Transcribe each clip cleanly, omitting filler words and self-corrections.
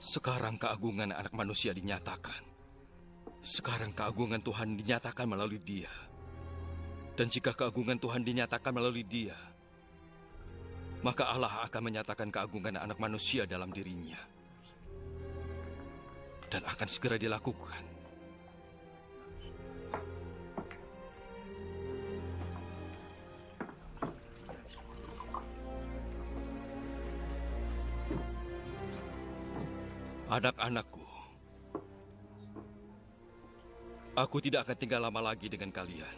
Sekarang keagungan anak manusia dinyatakan. Sekarang keagungan Tuhan dinyatakan melalui dia. Dan jika keagungan Tuhan dinyatakan melalui dia, maka Allah akan menyatakan keagungan anak manusia dalam dirinya. Dan akan segera dilakukan. Anak-anakku, aku tidak akan tinggal lama lagi dengan kalian.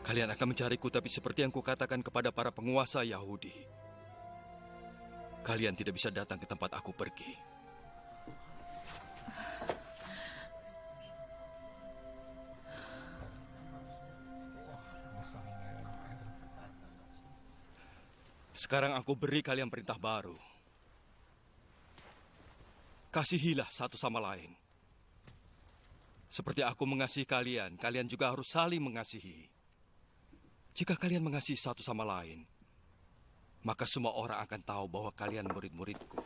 Kalian akan mencariku, tapi seperti yang kukatakan kepada para penguasa Yahudi, kalian tidak bisa datang ke tempat aku pergi. Sekarang aku beri kalian perintah baru. Kasihilah satu sama lain. Seperti aku mengasihi kalian, kalian juga harus saling mengasihi. Jika kalian mengasihi satu sama lain, maka semua orang akan tahu bahwa kalian murid-muridku.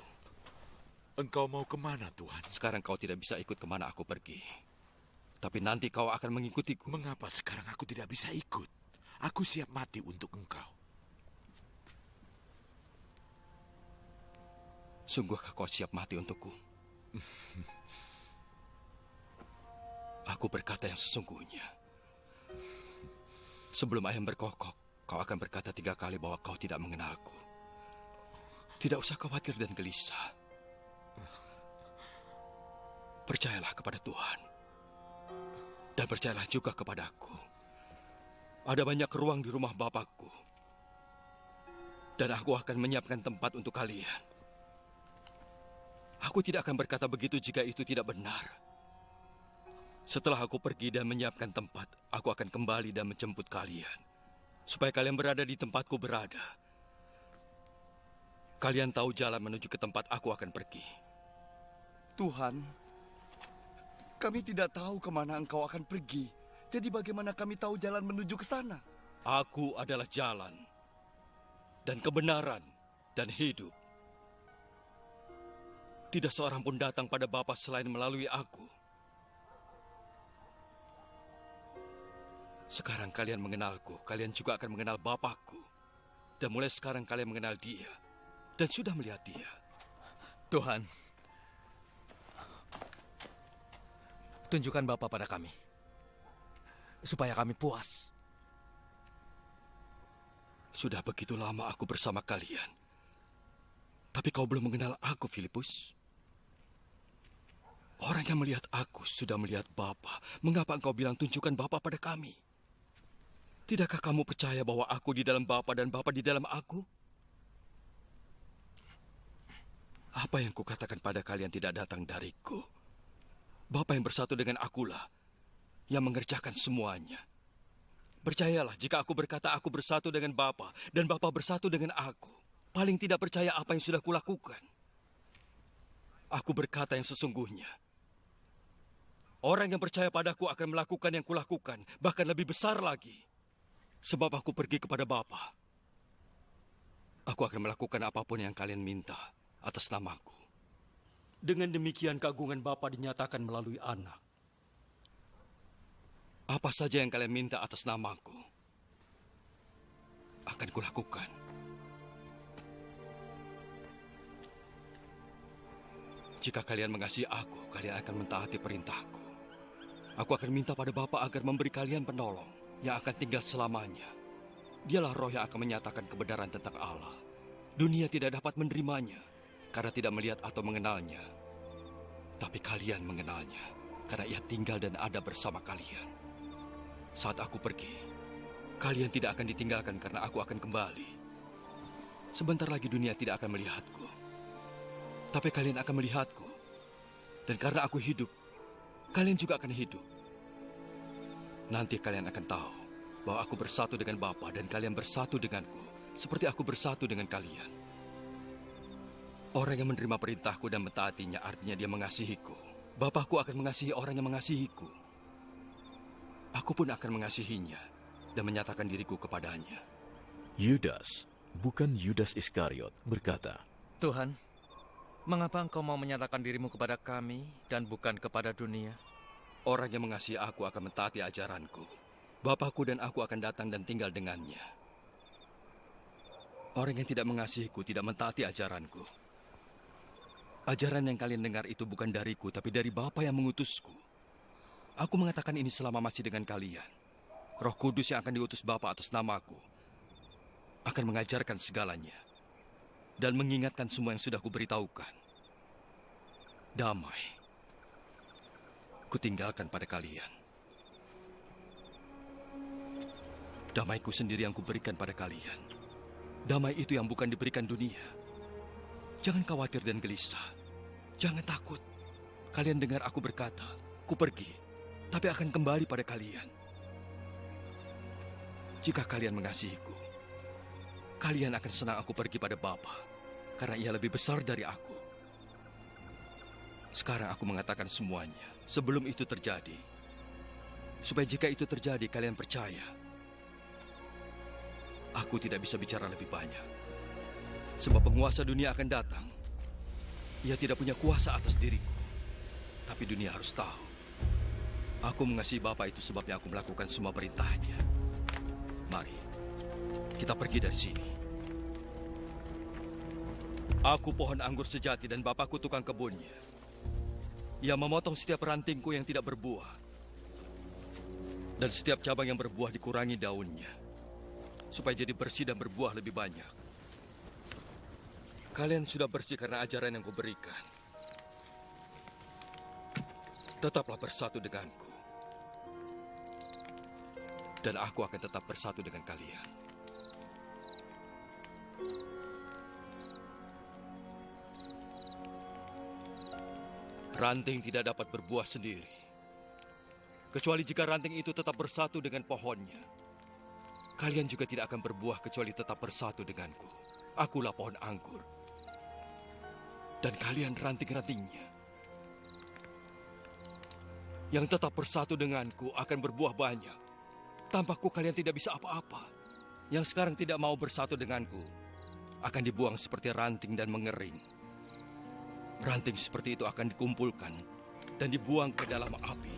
Engkau mau kemana, Tuhan? Sekarang kau tidak bisa ikut kemana aku pergi. Tapi nanti kau akan mengikutiku. Mengapa sekarang aku tidak bisa ikut? Aku siap mati untuk engkau. Sungguhkah kau siap mati untukku? Aku berkata yang sesungguhnya. Sebelum ayam berkokok, kau akan berkata 3 kali bahwa kau tidak mengenalku. Tidak usah khawatir dan gelisah. Percayalah kepada Tuhan. Dan percayalah juga kepadaku. Ada banyak ruang di rumah Bapakku. Dan aku akan menyiapkan tempat untuk kalian. Aku tidak akan berkata begitu jika itu tidak benar. Setelah aku pergi dan menyiapkan tempat, aku akan kembali dan menjemput kalian. Supaya kalian berada di tempatku berada. Kalian tahu jalan menuju ke tempat aku akan pergi. Tuhan, kami tidak tahu kemana Engkau akan pergi. Jadi bagaimana kami tahu jalan menuju ke sana? Aku adalah jalan, dan kebenaran, dan hidup. Tidak seorang pun datang pada Bapa selain melalui aku. Sekarang kalian mengenalku, kalian juga akan mengenal Bapakku. Dan mulai sekarang kalian mengenal dia, dan sudah melihat dia. Tuhan, tunjukkan Bapa pada kami, supaya kami puas. Sudah begitu lama aku bersama kalian. Tapi kau belum mengenal aku, Filipus. Orang yang melihat aku sudah melihat Bapa. Mengapa engkau bilang tunjukkan Bapa pada kami? Tidakkah kamu percaya bahwa aku di dalam Bapa dan Bapa di dalam aku? Apa yang kukatakan pada kalian tidak datang dariku. Bapa yang bersatu dengan akulah yang mengerjakan semuanya. Percayalah jika aku berkata aku bersatu dengan Bapa dan Bapa bersatu dengan aku. Paling tidak percaya apa yang sudah kulakukan. Aku berkata yang sesungguhnya. Orang yang percaya padaku akan melakukan yang kulakukan, bahkan lebih besar lagi. Sebab aku pergi kepada Bapa. Aku akan melakukan apapun yang kalian minta atas namaku. Dengan demikian keagungan Bapa dinyatakan melalui Anak. Apa saja yang kalian minta atas namaku, akan kulakukan. Jika kalian mengasihi aku, kalian akan mentaati perintahku. Aku akan minta pada Bapa agar memberi kalian penolong yang akan tinggal selamanya. Dialah roh yang akan menyatakan kebenaran tentang Allah. Dunia tidak dapat menerimanya karena tidak melihat atau mengenalnya. Tapi kalian mengenalnya karena ia tinggal dan ada bersama kalian. Saat aku pergi, kalian tidak akan ditinggalkan karena aku akan kembali. Sebentar lagi dunia tidak akan melihatku. Tapi kalian akan melihatku. Dan karena aku hidup, kalian juga akan hidup. Nanti kalian akan tahu bahwa aku bersatu dengan Bapa dan kalian bersatu denganku, seperti aku bersatu dengan kalian. Orang yang menerima perintahku dan mentaatinya artinya dia mengasihiku. Bapakku akan mengasihi orang yang mengasihiku. Aku pun akan mengasihinya dan menyatakan diriku kepadanya. Yudas, bukan Yudas Iskariot, berkata, Tuhan, Mengapa engkau mau menyatakan dirimu kepada kami dan bukan kepada dunia? Orang yang mengasihi aku akan mentaati ajaranku. Bapakku dan aku akan datang dan tinggal dengannya. Orang yang tidak mengasihiku tidak mentaati ajaranku. Ajaran yang kalian dengar itu bukan dariku, tapi dari Bapa yang mengutusku. Aku mengatakan ini selama masih dengan kalian. Roh Kudus yang akan diutus Bapa atas namaku akan mengajarkan segalanya dan mengingatkan semua yang sudah kuberitahukan. Damai kutinggalkan pada kalian. Damaiku sendiri yang kuberikan pada kalian. Damai itu yang bukan diberikan dunia. Jangan khawatir dan gelisah. Jangan takut. Kalian dengar aku berkata, ku pergi, tapi akan kembali pada kalian. Jika kalian mengasihiku, kalian akan senang aku pergi pada Bapa, karena ia lebih besar dari aku. Sekarang aku mengatakan semuanya sebelum itu terjadi, supaya jika itu terjadi kalian percaya. Aku tidak bisa bicara lebih banyak, sebab penguasa dunia akan datang. Ia tidak punya kuasa atas diriku, tapi dunia harus tahu. Aku mengasihi Bapa, itu sebabnya aku melakukan semua perintahnya. Mari, kita pergi dari sini. Aku pohon anggur sejati dan Bapakku tukang kebunnya. Ia memotong setiap rantingku yang tidak berbuah, dan setiap cabang yang berbuah dikurangi daunnya, supaya jadi bersih dan berbuah lebih banyak. Kalian sudah bersih karena ajaran yang kuberikan. Tetaplah bersatu denganku, dan aku akan tetap bersatu dengan kalian. Ranting tidak dapat berbuah sendiri, kecuali jika ranting itu tetap bersatu dengan pohonnya. Kalian juga tidak akan berbuah kecuali tetap bersatu denganku. Akulah pohon anggur, dan kalian ranting-rantingnya. Yang tetap bersatu denganku akan berbuah banyak. Tanpaku kalian tidak bisa apa-apa. Yang sekarang tidak mau bersatu denganku akan dibuang seperti ranting dan mengering. Ranting seperti itu akan dikumpulkan dan dibuang ke dalam api,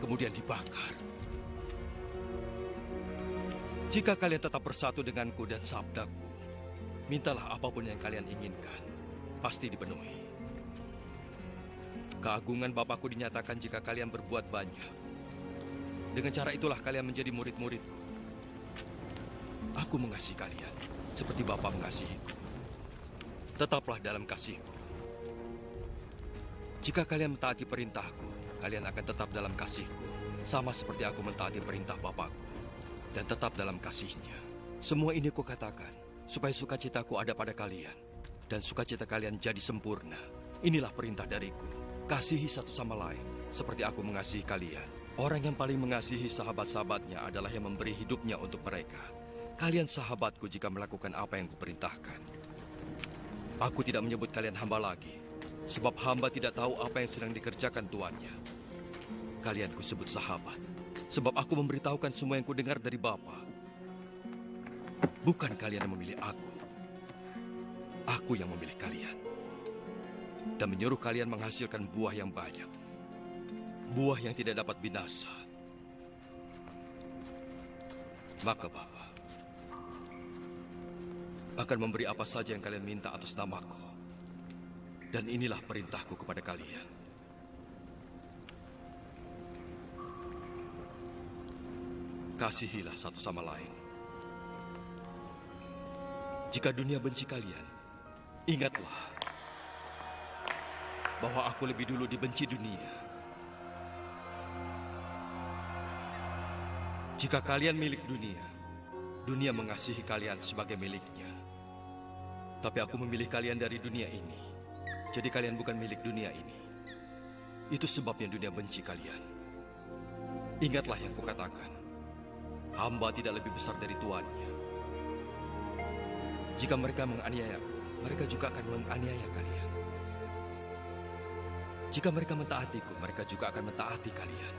kemudian dibakar. Jika kalian tetap bersatu denganku dan sabdaku, mintalah apapun yang kalian inginkan, pasti dipenuhi. Keagungan Bapakku dinyatakan jika kalian berbuat banyak. Dengan cara itulah kalian menjadi murid-muridku. Aku mengasihi kalian seperti Bapa mengasihiku. Tetaplah dalam kasihku. Jika kalian mentaati perintahku, kalian akan tetap dalam kasihku, sama seperti aku mentaati perintah Bapakku dan tetap dalam kasihnya. Semua ini kukatakan supaya sukacitaku ada pada kalian dan sukacita kalian jadi sempurna. Inilah perintah dariku, kasihi satu sama lain seperti aku mengasihi kalian. Orang yang paling mengasihi sahabat-sahabatnya adalah yang memberi hidupnya untuk mereka. Kalian sahabatku jika melakukan apa yang kuperintahkan. Aku tidak menyebut kalian hamba lagi, sebab hamba tidak tahu apa yang sedang dikerjakan tuannya. Kalian kusebut sahabat, sebab aku memberitahukan semua yang kudengar dari Bapa. Bukan kalian yang memilih aku yang memilih kalian. Dan menyuruh kalian menghasilkan buah yang banyak. Buah yang tidak dapat binasa. Maka Bapa akan memberi apa saja yang kalian minta atas namaku. Dan inilah perintahku kepada kalian. Kasihilah satu sama lain. Jika dunia benci kalian, ingatlah bahwa aku lebih dulu dibenci dunia. Jika kalian milik dunia, dunia mengasihi kalian sebagai miliknya. Tapi aku memilih kalian dari dunia ini. Jadi kalian bukan milik dunia ini. Itu sebabnya dunia benci kalian. Ingatlah yang kukatakan. Hamba tidak lebih besar dari tuannya. Jika mereka menganiayaku, mereka juga akan menganiaya kalian. Jika mereka mentaatiku, mereka juga akan mentaati kalian.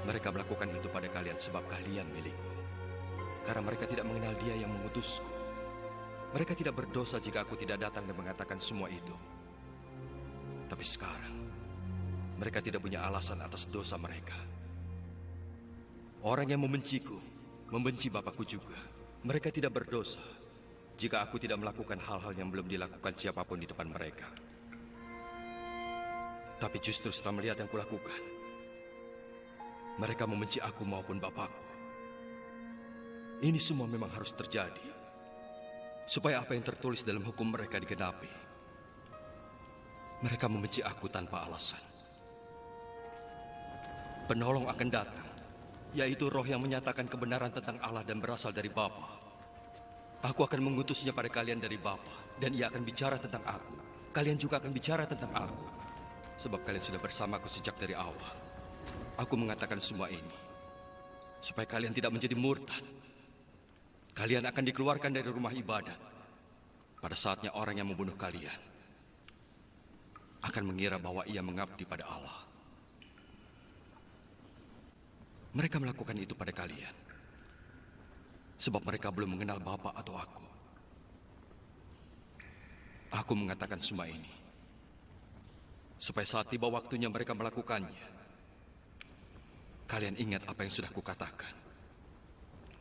Mereka melakukan itu pada kalian sebab kalian milikku. Karena mereka tidak mengenal Dia yang mengutusku. Mereka tidak berdosa jika aku tidak datang dan mengatakan semua itu. Tapi sekarang, mereka tidak punya alasan atas dosa mereka. Orang yang membenciku, membenci Bapakku juga. Mereka tidak berdosa jika aku tidak melakukan hal-hal yang belum dilakukan siapapun di depan mereka. Tapi justru setelah melihat yang kulakukan, mereka membenci aku maupun Bapakku. Ini semua memang harus terjadi supaya apa yang tertulis dalam hukum mereka digenapi. Mereka membenci aku tanpa alasan. Penolong akan datang, yaitu Roh yang menyatakan kebenaran tentang Allah dan berasal dari Bapa. Aku akan mengutusnya pada kalian dari Bapa, dan ia akan bicara tentang aku. Kalian juga akan bicara tentang aku, sebab kalian sudah bersamaku sejak dari awal. Aku mengatakan semua ini supaya kalian tidak menjadi murtad. Kalian akan dikeluarkan dari rumah ibadat. Pada saatnya orang yang membunuh kalian akan mengira bahwa ia mengabdi pada Allah. Mereka melakukan itu pada kalian sebab mereka belum mengenal Bapa atau aku. Aku mengatakan semua ini supaya saat tiba waktunya mereka melakukannya, kalian ingat apa yang sudah kukatakan.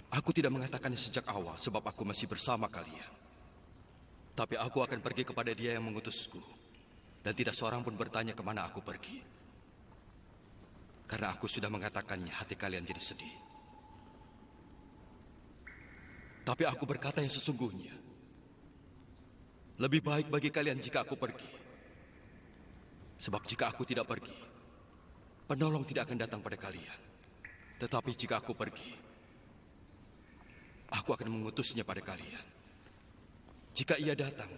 Aku tidak mengatakannya sejak awal sebab aku masih bersama kalian. Tapi aku akan pergi kepada Dia yang mengutusku, dan tidak seorang pun bertanya kemana aku pergi. Karena aku sudah mengatakannya, hati kalian jadi sedih. Tapi aku berkata yang sesungguhnya. Lebih baik bagi kalian jika aku pergi. Sebab jika aku tidak pergi, penolong tidak akan datang pada kalian. Tetapi jika aku pergi, aku akan mengutusnya pada kalian. Jika ia datang,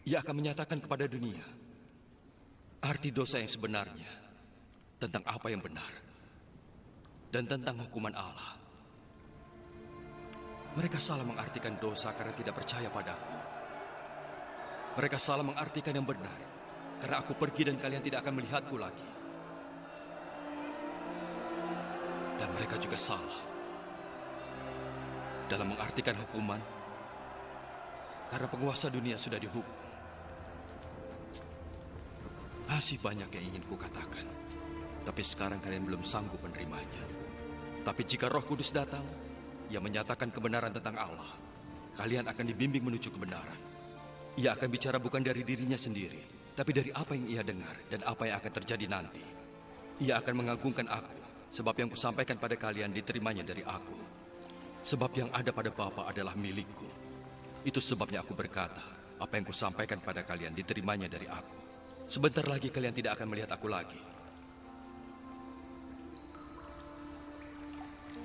ia akan menyatakan kepada dunia arti dosa yang sebenarnya, tentang apa yang benar, dan tentang hukuman Allah. Mereka salah mengartikan dosa karena tidak percaya padaku. Mereka salah mengartikan yang benar karena aku pergi dan kalian tidak akan melihatku lagi. Dan mereka juga salah dalam mengartikan hukuman karena penguasa dunia sudah dihukum. Masih banyak yang ingin kukatakan, tapi sekarang kalian belum sanggup menerimanya. Tapi jika Roh Kudus datang, Ia menyatakan kebenaran tentang Allah, kalian akan dibimbing menuju kebenaran. Ia akan bicara bukan dari dirinya sendiri, tapi dari apa yang ia dengar dan apa yang akan terjadi nanti. Ia akan mengagungkan aku, sebab yang kusampaikan pada kalian diterimanya dari aku. Sebab yang ada pada Bapa adalah milikku. Itu sebabnya aku berkata, apa yang kusampaikan pada kalian diterimanya dari aku. Sebentar lagi kalian tidak akan melihat aku lagi.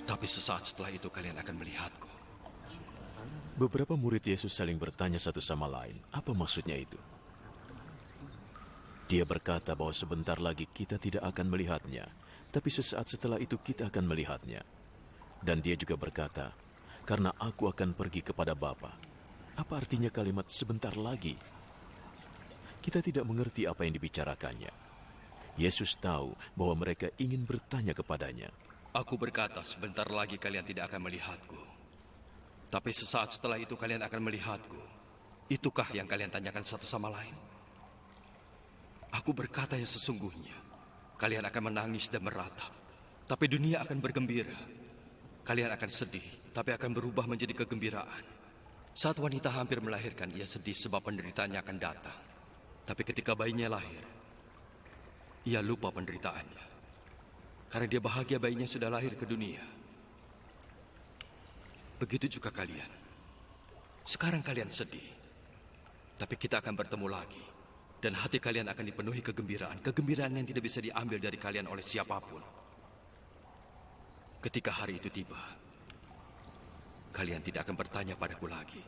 Tapi sesaat setelah itu kalian akan melihatku. Beberapa murid Yesus saling bertanya satu sama lain, apa maksudnya itu? Dia berkata bahwa sebentar lagi kita tidak akan melihatnya, tapi sesaat setelah itu kita akan melihatnya. Dan dia juga berkata, karena aku akan pergi kepada Bapa. Apa artinya kalimat sebentar lagi? Kita tidak mengerti apa yang dibicarakannya. Yesus tahu bahwa mereka ingin bertanya kepadanya. Aku berkata, sebentar lagi kalian tidak akan melihatku. Tapi sesaat setelah itu kalian akan melihatku. Itukah yang kalian tanyakan satu sama lain? Aku berkata yang sesungguhnya. Kalian akan menangis dan meratap, tapi dunia akan bergembira. Kalian akan sedih, tapi akan berubah menjadi kegembiraan. Saat wanita hampir melahirkan, ia sedih sebab penderitaannya akan datang. Tapi ketika bayinya lahir, ia lupa penderitaannya. Karena dia bahagia bayinya sudah lahir ke dunia. Begitu juga kalian. Sekarang kalian sedih, tapi kita akan bertemu lagi. Dan hati kalian akan dipenuhi kegembiraan. Kegembiraan yang tidak bisa diambil dari kalian oleh siapapun. Ketika hari itu tiba, kalian tidak akan bertanya padaku lagi.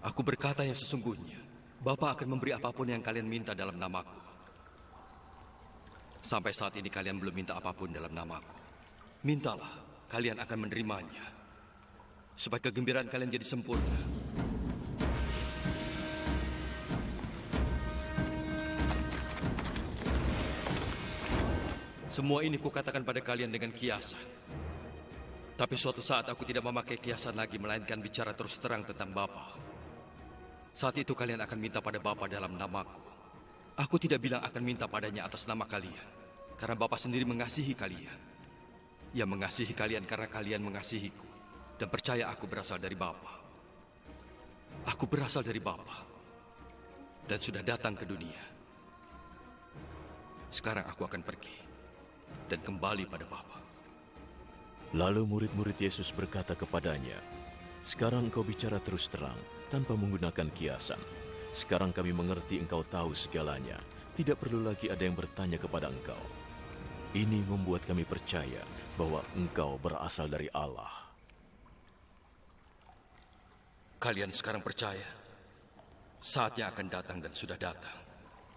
Aku berkata yang sesungguhnya, Bapa akan memberi apapun yang kalian minta dalam namaku. Sampai saat ini kalian belum minta apapun dalam namaku. Mintalah, kalian akan menerimanya. Supaya kegembiraan kalian jadi sempurna. Semua ini kukatakan pada kalian dengan kiasan. Tapi suatu saat aku tidak memakai kiasan lagi, melainkan bicara terus terang tentang Bapa. Saat itu kalian akan minta pada Bapa dalam namaku. Aku tidak bilang akan minta padanya atas nama kalian, karena Bapa sendiri mengasihi kalian. Ia mengasihi kalian karena kalian mengasihiku dan percaya aku berasal dari Bapa. Aku berasal dari Bapa dan sudah datang ke dunia. Sekarang aku akan pergi dan kembali pada Bapa. Lalu murid-murid Yesus berkata kepadanya, "Sekarang engkau bicara terus terang, tanpa menggunakan kiasan. Sekarang kami mengerti engkau tahu segalanya. Tidak perlu lagi ada yang bertanya kepada engkau. Ini membuat kami percaya bahwa engkau berasal dari Allah." Kalian sekarang percaya? Saatnya akan datang dan sudah datang.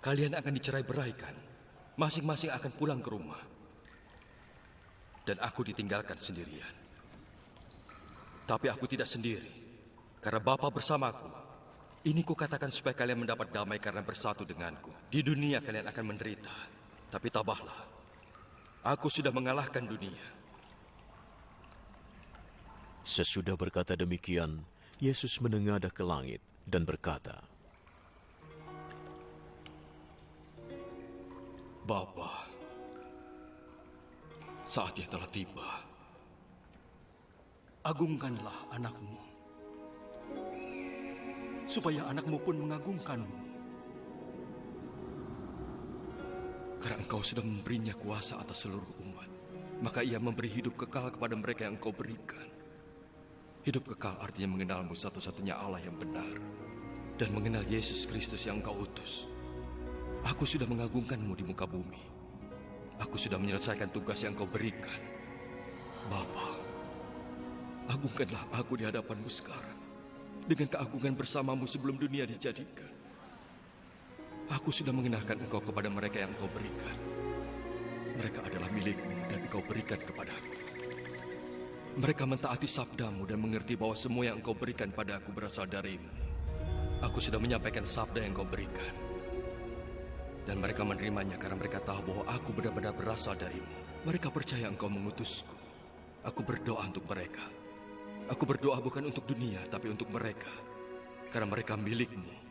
Kalian akan dicerai-beraikan. Masing-masing akan pulang ke rumah. Dan aku ditinggalkan sendirian. Tapi aku tidak sendiri, karena Bapa bersamaku. Ini kukatakan supaya kalian mendapat damai karena bersatu denganku. Di dunia kalian akan menderita, tapi tabahlah. Aku sudah mengalahkan dunia. Sesudah berkata demikian, Yesus menengadah ke langit dan berkata, Bapa, saatnya telah tiba. Agungkanlah anakmu, supaya anakmu pun mengagungkanmu. Karena engkau sudah memberinya kuasa atas seluruh umat, maka ia memberi hidup kekal kepada mereka yang engkau berikan. Hidup kekal artinya mengenalmu satu-satunya Allah yang benar, dan mengenal Yesus Kristus yang engkau utus. Aku sudah mengagungkanmu di muka bumi. Aku sudah menyelesaikan tugas yang engkau berikan. Bapa, agungkanlah aku di hadapanmu sekarang, dengan keagungan bersamamu sebelum dunia dijadikan. Aku sudah mengenalkan engkau kepada mereka yang engkau berikan. Mereka adalah milikmu dan engkau berikan kepadaku. Mereka mentaati sabdamu dan mengerti bahwa semua yang engkau berikan padaku berasal darimu. Aku sudah menyampaikan sabda yang engkau berikan. Dan mereka menerimanya karena mereka tahu bahwa aku benar-benar berasal darimu. Mereka percaya engkau mengutusku. Aku berdoa untuk mereka. Aku berdoa bukan untuk dunia, tapi untuk mereka. Karena mereka milikmu.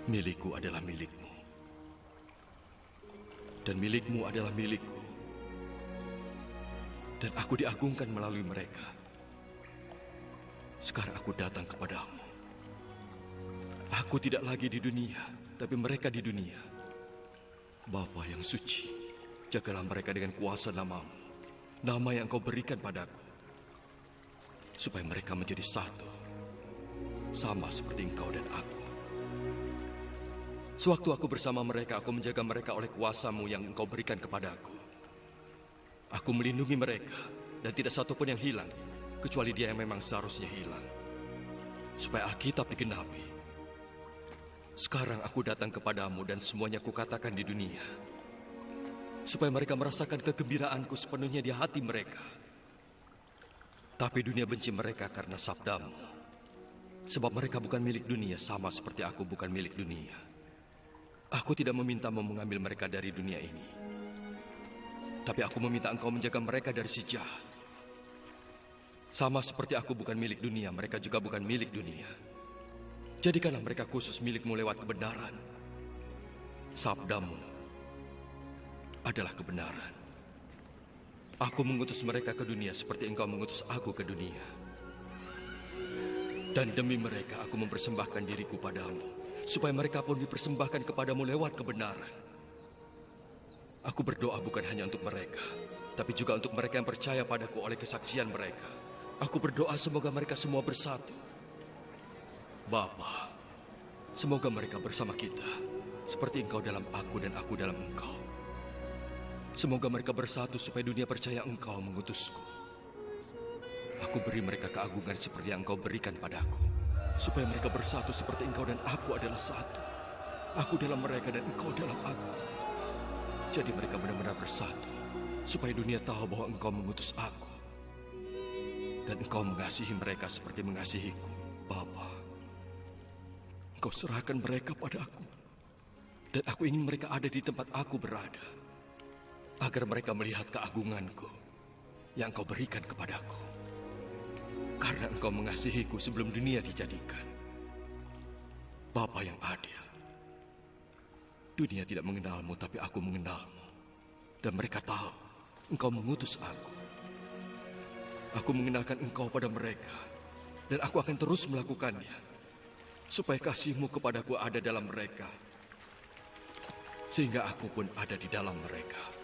Milikku adalah milikmu. Dan milikmu adalah milikku. Dan aku diagungkan melalui mereka. Sekarang aku datang kepadamu. Aku tidak lagi di dunia, tapi mereka di dunia. Bapa yang suci, jagalah mereka dengan kuasa namamu, nama yang kau berikan padaku, supaya mereka menjadi satu, sama seperti engkau dan aku. Sewaktu aku bersama mereka, aku menjaga mereka oleh kuasa-Mu yang engkau berikan kepadaku. Aku melindungi mereka, dan tidak satu pun yang hilang, kecuali dia yang memang seharusnya hilang, supaya Alkitab digenapi. Sekarang aku datang kepadamu dan semuanya kukatakan di dunia, supaya mereka merasakan kegembiraanku sepenuhnya di hati mereka. Tapi dunia benci mereka karena sabdamu, sebab mereka bukan milik dunia sama seperti aku bukan milik dunia. Aku tidak memintamu mengambil mereka dari dunia ini, tapi aku meminta engkau menjaga mereka dari si jahat. Sama seperti aku bukan milik dunia, mereka juga bukan milik dunia. Jadikanlah mereka khusus milikmu lewat kebenaran. Sabdamu adalah kebenaran. Aku mengutus mereka ke dunia seperti engkau mengutus aku ke dunia. Dan demi mereka aku mempersembahkan diriku padamu, supaya mereka pun dipersembahkan kepadamu lewat kebenaran. Aku berdoa bukan hanya untuk mereka, tapi juga untuk mereka yang percaya padaku oleh kesaksian mereka. Aku berdoa semoga mereka semua bersatu. Bapa, semoga mereka bersama kita, seperti engkau dalam aku dan aku dalam engkau. Semoga mereka bersatu supaya dunia percaya engkau mengutusku. Aku beri mereka keagungan seperti yang engkau berikan padaku, supaya mereka bersatu seperti engkau dan aku adalah satu. Aku dalam mereka dan engkau dalam aku. Jadi mereka benar-benar bersatu, supaya dunia tahu bahwa engkau mengutus aku. Dan engkau mengasihi mereka seperti mengasihiku. Bapa, engkau serahkan mereka padaku. Dan aku ingin mereka ada di tempat aku berada, agar mereka melihat keagunganku yang Engkau berikan kepadaku. Karena Engkau mengasihiku sebelum dunia dijadikan. Bapa yang adil. Dunia tidak mengenalmu, tapi aku mengenalmu. Dan mereka tahu Engkau mengutus aku. Aku mengenalkan Engkau pada mereka. Dan aku akan terus melakukannya. Supaya kasih-Mu kepadaku ada dalam mereka. Sehingga aku pun ada di dalam mereka.